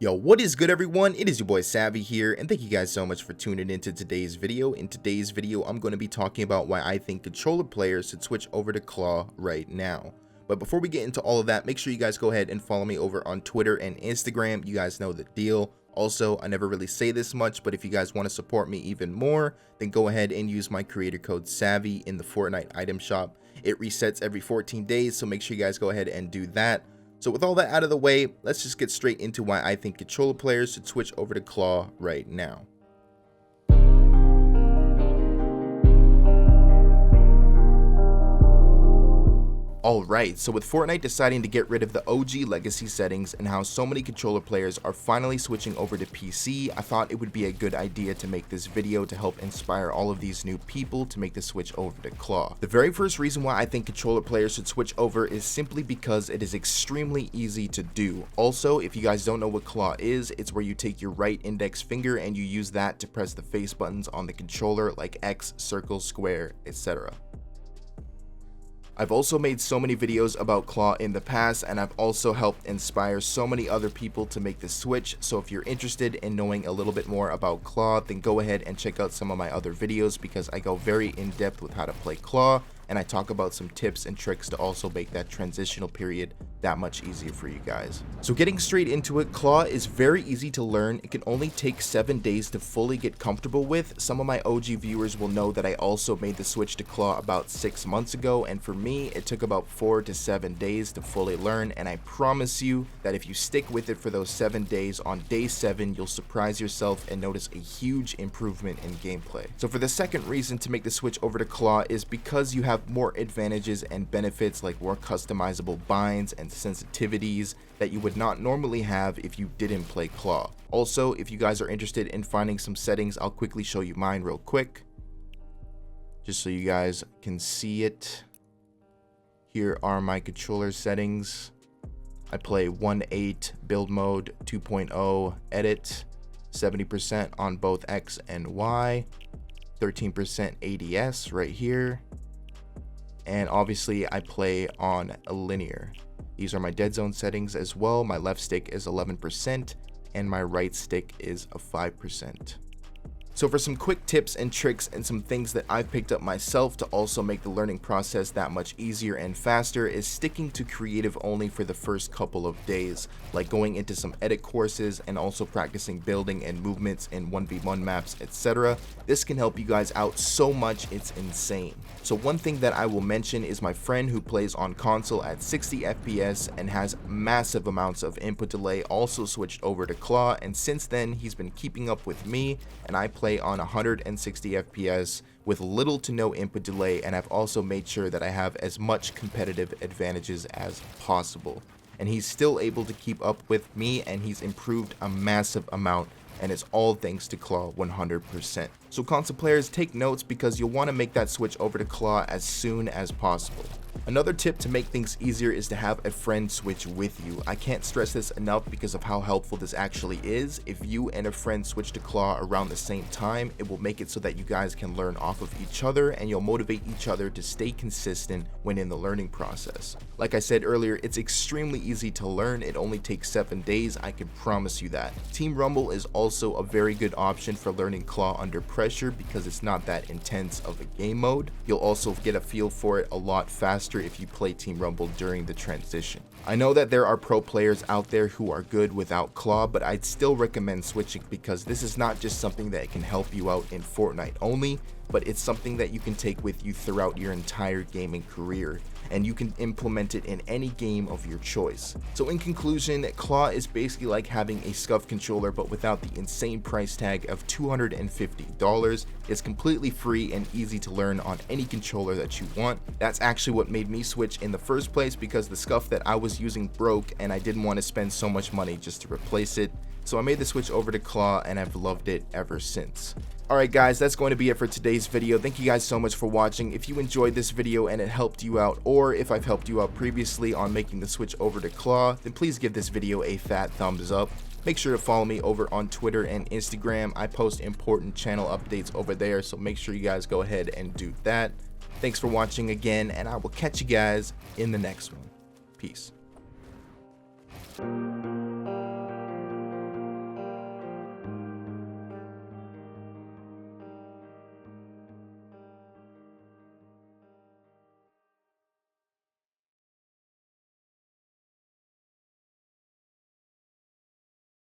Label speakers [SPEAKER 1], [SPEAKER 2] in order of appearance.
[SPEAKER 1] Yo, what is good everyone? It is your boy Savvy here, and thank you guys so much for tuning into today's video. In today's video, I'm going to be talking about why I think controller players should switch over to 𝓢𝓪 right now. But before we get into all of that, make sure you guys go ahead and follow me over on Twitter and Instagram. You guys know the deal. Also, I never really say this much, but if you guys want to support me even more, then go ahead and use my creator code Savvy in the Fortnite item shop. It resets every 14 days, so make sure you guys go ahead and do that. So with all that out of the way, let's just get straight into why I think controller players should switch over to 𝓢𝓪 right now. Alright, so with Fortnite deciding to get rid of the OG legacy settings and how so many controller players are finally switching over to PC, I thought it would be a good idea to make this video to help inspire all of these new people to make the switch over to 𝓢𝓪. The very first reason why I think controller players should switch over is simply because it is extremely easy to do. Also, if you guys don't know what 𝓢𝓪 is, it's where you take your right index finger and you use that to press the face buttons on the controller like X, circle, square, etc. I've also made so many videos about 𝓢𝓪 in the past, and I've also helped inspire so many other people to make the switch. So if you're interested in knowing a little bit more about 𝓢𝓪, then go ahead and check out some of my other videos because I go very in depth with how to play 𝓢𝓪, and I talk about some tips and tricks to also make that transitional period that much easier for you guys. So getting straight into it, 𝓢𝓪 is very easy to learn. It can only take 7 days to fully get comfortable with. Some of my OG viewers will know that I also made the switch to 𝓢𝓪 about 6 months ago, and for me it took about 4 to 7 days to fully learn, and I promise you that if you stick with it for those 7 days, on day 7 you'll surprise yourself and notice a huge improvement in gameplay. So for the second reason to make the switch over to 𝓢𝓪 is because you have more advantages and benefits like more customizable binds and sensitivities that you would not normally have if you didn't play 𝓢𝓪. Also, if you guys are interested in finding some settings, I'll quickly show you mine real quick just so you guys can see it. Here are my controller settings. I play 1.8 build mode, 2.0 edit, 70% on both X and Y, 13% ADS right here, and obviously I play on a linear. These are my dead zone settings as well. My left stick is 11% and my right stick is a 5%. So for some quick tips and tricks and some things that I've picked up myself to also make the learning process that much easier and faster is sticking to creative only for the first couple of days, like going into some edit courses and also practicing building and movements in 1v1 maps, etc. This can help you guys out so much, it's insane. So one thing that I will mention is my friend who plays on console at 60 FPS and has massive amounts of input delay also switched over to 𝓢𝓪, and since then he's been keeping up with me, and I play on 160 FPS with little to no input delay, and I've also made sure that I have as much competitive advantages as possible. And he's still able to keep up with me, and he's improved a massive amount, and it's all thanks to 𝓢𝓪 100%. So console players, take notes because you'll want to make that switch over to 𝓢𝓪 as soon as possible. Another tip to make things easier is to have a friend switch with you. I can't stress this enough because of how helpful this actually is. If you and a friend switch to 𝓢𝓪 around the same time, it will make it so that you guys can learn off of each other, and you'll motivate each other to stay consistent when in the learning process. Like I said earlier, it's extremely easy to learn. It only takes 7 days, I can promise you that. Team Rumble is also a very good option for learning 𝓢𝓪 under pressure because it's not that intense of a game mode. You'll also get a feel for it a lot faster if you play Team Rumble during the transition. I know that there are pro players out there who are good without 𝓢𝓪, but I'd still recommend switching because this is not just something that can help you out in Fortnite only, but it's something that you can take with you throughout your entire gaming career, and you can implement it in any game of your choice. So in conclusion, 𝓢𝓪 is basically like having a scuff controller but without the insane price tag of $250. It's completely free and easy to learn on any controller that you want. That's actually what made me switch in the first place because the scuff that I was using broke and I didn't want to spend so much money just to replace it. So I made the switch over to 𝓢𝓪 and I've loved it ever since. Alright guys, that's going to be it for today's video. Thank you guys so much for watching. If you enjoyed this video and it helped you out, or if I've helped you out previously on making the switch over to 𝓢𝓪, then please give this video a fat thumbs up. Make sure to follow me over on Twitter and Instagram. I post important channel updates over there, so make sure you guys go ahead and do that. Thanks for watching again, and I will catch you guys in the next one. Peace.